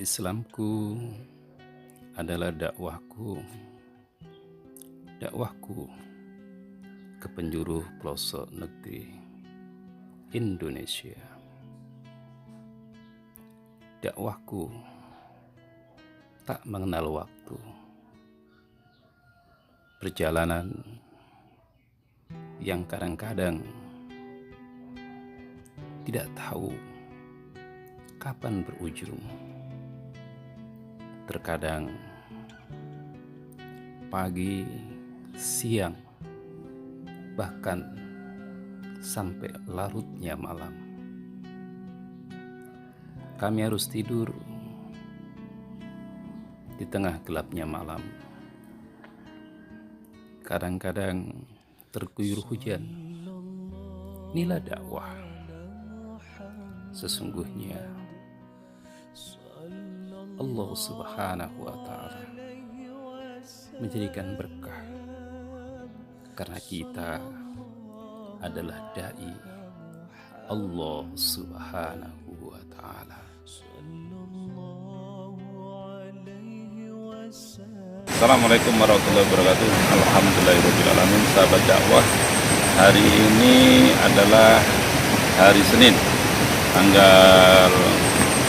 Islamku adalah dakwahku ke penjuru pelosok negeri Indonesia. Dakwahku tak mengenal waktu. Perjalanan yang kadang-kadang tidak tahu kapan berujung. Terkadang pagi, siang, bahkan sampai larutnya malam. Kami harus tidur di tengah gelapnya malam. Kadang-kadang terguyur hujan. Inilah dakwah. Sesungguhnya Allah Subhanahu wa Ta'ala menjadikan berkah karena kita adalah dai Allah Subhanahu wa Ta'ala. Assalamualaikum warahmatullahi wabarakatuh. Alhamdulillahirrahmanirrahim. Sahabat dakwah, hari ini adalah hari Senin, tanggal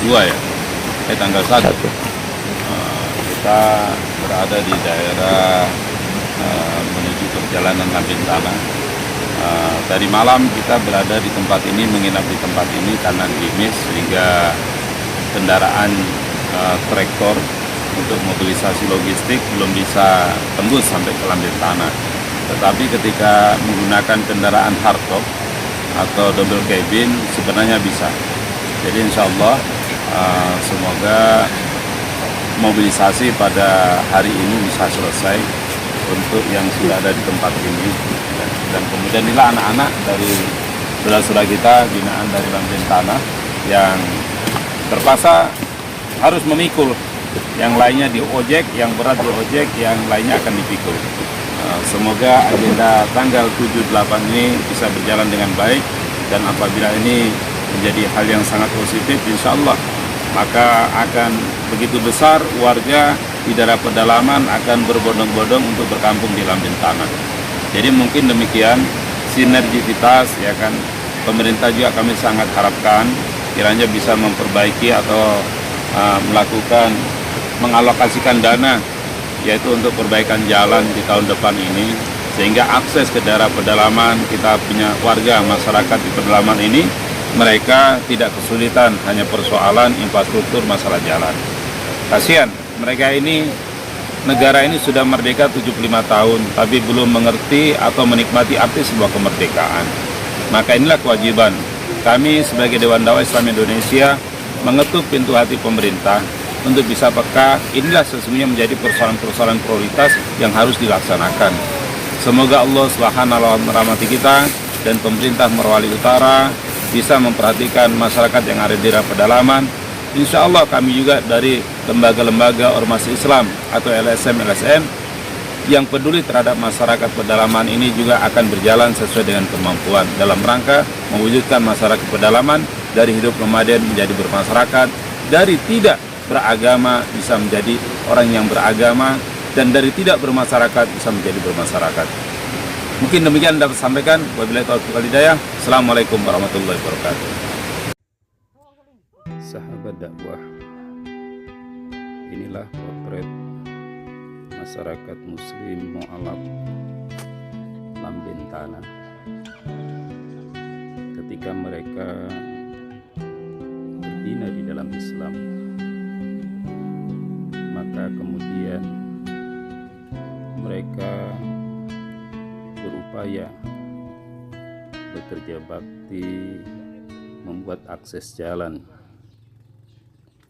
2 ya, tanggal 1. Kita berada di daerah menuju perjalanan Lambentana. Tadi malam kita berada di tempat ini, menginap di tempat ini karena gerimis sehingga kendaraan traktor untuk mobilisasi logistik belum bisa tembus sampai ke Lambentana. Tetapi ketika menggunakan kendaraan hardtop atau double cabin sebenarnya bisa. Jadi insya Allah semoga mobilisasi pada hari ini bisa selesai untuk yang sudah ada di tempat ini. Dan kemudian inilah anak-anak dari saudara-saudara kita binaan dari Lambentana yang terpaksa harus memikul. Yang lainnya di ojek, yang berat di ojek, yang lainnya akan dipikul. Semoga agenda tanggal 7-8 ini bisa berjalan dengan baik, dan apabila ini menjadi hal yang sangat positif, insya Allah maka akan begitu besar warga di daerah pedalaman akan berbondong-bondong untuk berkampung di Lambentana. Jadi mungkin demikian sinergisitas ya kan, pemerintah juga kami sangat harapkan kiranya bisa memperbaiki atau mengalokasikan dana yaitu untuk perbaikan jalan di tahun depan ini, sehingga akses ke daerah pedalaman, kita punya warga masyarakat di pedalaman ini mereka tidak kesulitan hanya persoalan infrastruktur masalah jalan. Kasihan mereka ini, negara ini sudah merdeka 75 tahun tapi belum mengerti atau menikmati arti sebuah kemerdekaan. Maka inilah kewajiban kami sebagai Dewan Dakwah Islam Indonesia mengetuk pintu hati pemerintah untuk bisa peka. Inilah sesungguhnya menjadi persoalan-persoalan prioritas yang harus dilaksanakan. Semoga Allah Subhanahu wa Ta'ala merahmati kita dan pemerintah Morowali Utara bisa memperhatikan masyarakat yang ada di daerah pedalaman. Insya Allah kami juga dari lembaga-lembaga ormas Islam atau LSM yang peduli terhadap masyarakat pedalaman ini juga akan berjalan sesuai dengan kemampuan dalam rangka mewujudkan masyarakat pedalaman dari hidup nomaden menjadi bermasyarakat, dari tidak beragama bisa menjadi orang yang beragama, dan dari tidak bermasyarakat bisa menjadi bermasyarakat. Mungkin demikian dapat sampaikan. Wabillahi taufiq wal hidayah. Assalamualaikum warahmatullahi wabarakatuh. Sahabat dakwah, inilah potret masyarakat muslim mu'alaf Lambentana ketika mereka berbina di dalam Islam. Maka kemudian mereka berupaya bekerja bakti membuat akses jalan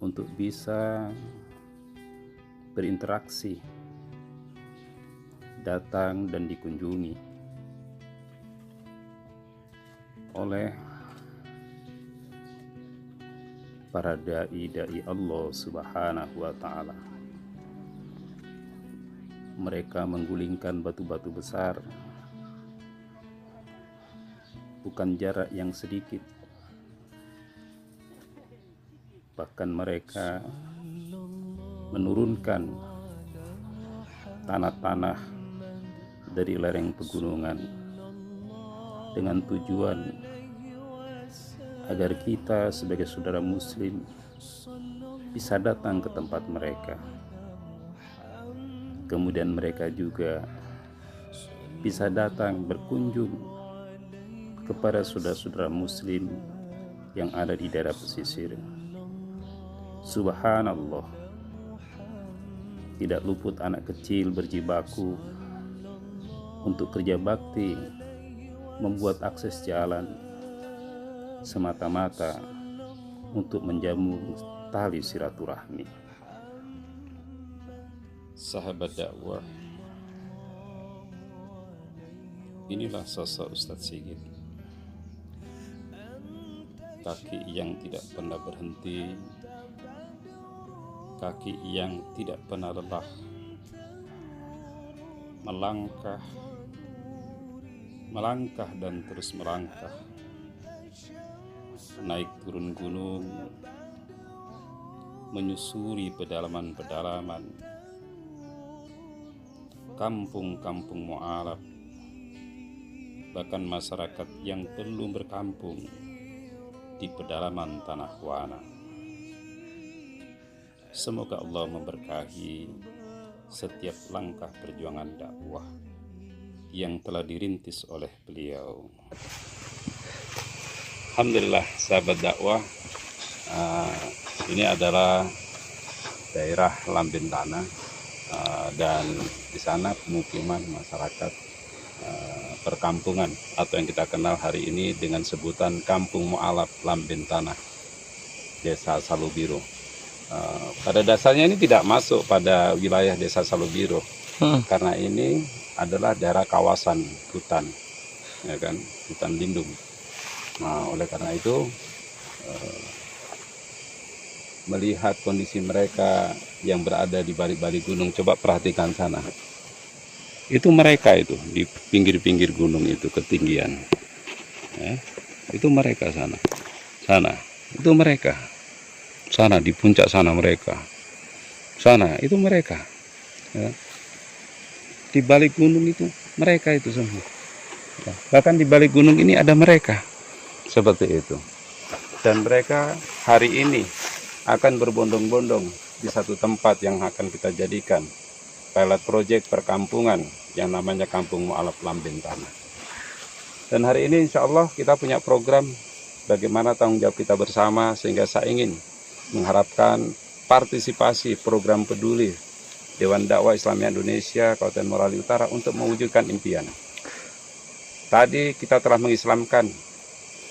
untuk bisa berinteraksi, datang dan dikunjungi oleh para dai Allah Subhanahu wa Ta'ala. Mereka menggulingkan batu-batu besar, bukan jarak yang sedikit. Bahkan mereka menurunkan tanah-tanah dari lereng pegunungan dengan tujuan agar kita sebagai saudara muslim bisa datang ke tempat mereka. Kemudian mereka juga bisa datang berkunjung kepada saudara-saudara muslim yang ada di daerah pesisir. Subhanallah, tidak luput anak kecil berjibaku untuk kerja bakti membuat akses jalan semata-mata untuk menjamu tali silaturahmi. Sahabat dakwah, inilah sosok Ustadz Sigit, kaki yang tidak pernah berhenti, kaki yang tidak pernah lelah, melangkah dan terus melangkah, naik turun gunung, menyusuri pedalaman-pedalaman, kampung-kampung mu'alaf, bahkan masyarakat yang belum berkampung di pedalaman tanah wana. Semoga Allah memberkahi setiap langkah perjuangan dakwah yang telah dirintis oleh beliau. Alhamdulillah sahabat dakwah, ini adalah daerah Lambentana, dan di sana pemukiman masyarakat perkampungan atau yang kita kenal hari ini dengan sebutan Kampung Mu'alaf Lambentana, Desa Salubiro. Pada dasarnya ini tidak masuk pada wilayah Desa Salubiro, karena ini adalah daerah kawasan hutan, ya kan, hutan lindung. Nah, oleh karena itu melihat kondisi mereka yang berada di balik-balik gunung, coba perhatikan sana. Itu mereka itu di pinggir-pinggir gunung itu ketinggian. Ya, itu mereka sana. Sana, itu mereka. Sana di puncak sana mereka. Sana, itu mereka. Ya. Di balik gunung itu mereka itu semua. Ya. Bahkan di balik gunung ini ada mereka. Seperti itu. Dan mereka hari ini akan berbondong-bondong di satu tempat yang akan kita jadikan pilot project perkampungan yang namanya Kampung Mu'alaf Lambentana. Dan hari ini insya Allah kita punya program bagaimana tanggung jawab kita bersama, sehingga saya ingin mengharapkan partisipasi program peduli Dewan Dakwah Islamiyah Indonesia Kabupaten Morali Utara untuk mewujudkan impian. Tadi kita telah mengislamkan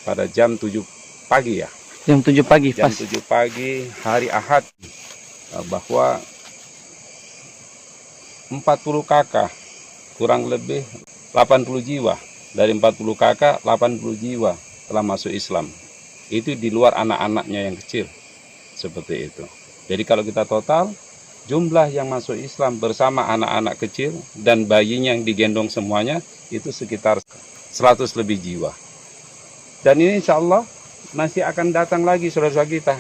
pada jam 7 pagi ya. Jam 7 pagi Jam pas. 7 pagi hari Ahad, bahwa 40 kakak kurang lebih 80 jiwa. Dari 40 kakak 80 jiwa telah masuk Islam. Itu di luar anak-anaknya yang kecil. Seperti itu. Jadi kalau kita total jumlah yang masuk Islam bersama anak-anak kecil dan bayinya yang digendong semuanya itu sekitar 100 lebih jiwa. Dan ini insya Allah masih akan datang lagi saudara-saudara kita.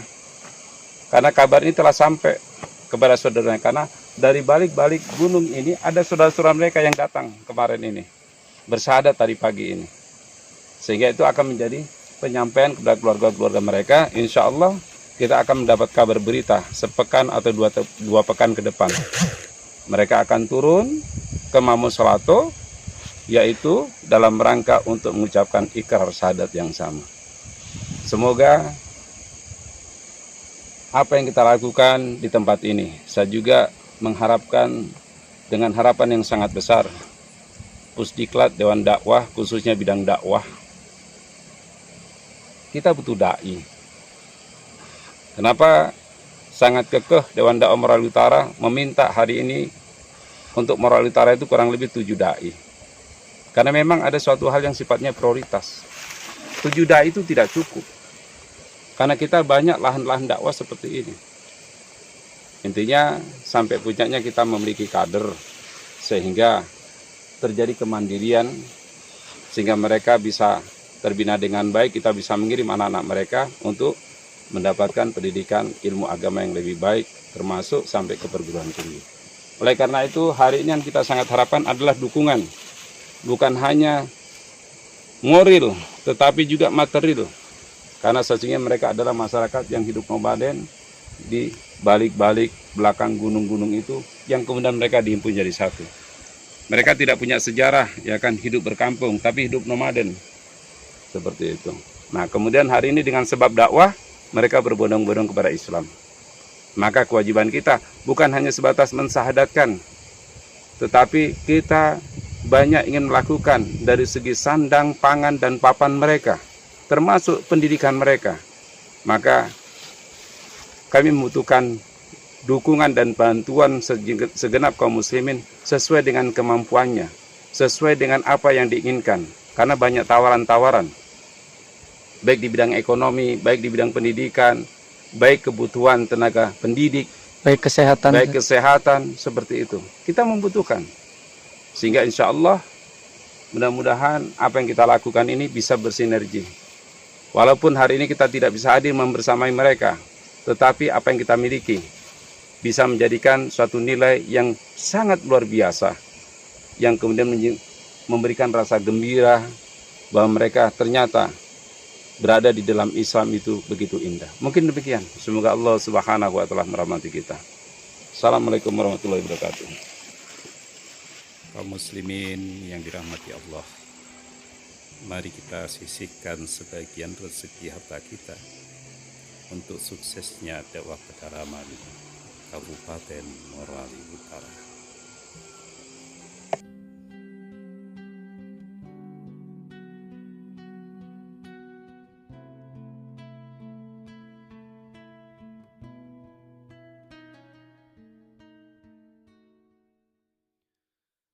Karena kabar ini telah sampai kepada saudaranya. Karena dari balik-balik gunung ini ada saudara-saudara mereka yang datang kemarin ini. Bersyahadat tadi pagi ini. Sehingga itu akan menjadi penyampaian kepada keluarga-keluarga mereka. Insya Allah kita akan mendapat kabar berita sepekan atau dua pekan ke depan. Mereka akan turun ke Mamuslato, yaitu dalam rangka untuk mengucapkan ikrar syahadat yang sama. Semoga apa yang kita lakukan di tempat ini, saya juga mengharapkan dengan harapan yang sangat besar, Pusdiklat Dewan Dakwah, khususnya bidang dakwah, kita butuh da'i. Kenapa sangat kekeh Dewan Dakwah Morali Utara meminta hari ini untuk Morali Utara itu kurang lebih 7 da'i. Karena memang ada suatu hal yang sifatnya prioritas. 7 da'i itu tidak cukup. Karena kita banyak lahan-lahan dakwah seperti ini. Intinya sampai puncaknya kita memiliki kader sehingga terjadi kemandirian, sehingga mereka bisa terbina dengan baik. Kita bisa mengirim anak-anak mereka untuk mendapatkan pendidikan ilmu agama yang lebih baik, termasuk sampai ke perguruan tinggi. Oleh karena itu, hari ini yang kita sangat harapkan adalah dukungan, bukan hanya moral, tetapi juga material. Karena sesungguhnya mereka adalah masyarakat yang hidup nomaden di balik-balik belakang gunung-gunung itu, yang kemudian mereka dihimpun jadi satu. Mereka tidak punya sejarah, ya kan, hidup berkampung, tapi hidup nomaden. Seperti itu. Nah, kemudian hari ini dengan sebab dakwah, mereka berbondong-bondong kepada Islam. Maka kewajiban kita bukan hanya sebatas mensyahadatkan, tetapi kita banyak ingin melakukan dari segi sandang, pangan, dan papan mereka, termasuk pendidikan mereka. Maka kami membutuhkan dukungan dan bantuan segenap kaum muslimin sesuai dengan kemampuannya, sesuai dengan apa yang diinginkan. Karena banyak tawaran-tawaran, baik di bidang ekonomi, baik di bidang pendidikan, baik kebutuhan tenaga pendidik, baik kesehatan, seperti itu. Kita membutuhkan. Sehingga insya Allah, mudah-mudahan apa yang kita lakukan ini bisa bersinergi. Walaupun hari ini kita tidak bisa hadir membersamai mereka, tetapi apa yang kita miliki bisa menjadikan suatu nilai yang sangat luar biasa, yang kemudian memberikan rasa gembira bahwa mereka ternyata berada di dalam Islam itu begitu indah. Mungkin demikian. Semoga Allah Subhanahu wa Ta'ala merahmati kita. Assalamualaikum warahmatullahi wabarakatuh. Kaum muslimin yang dirahmati Allah, mari kita sisihkan sebagian rezeki harta kita untuk suksesnya dakwah pedalaman Kabupaten Morali Utara.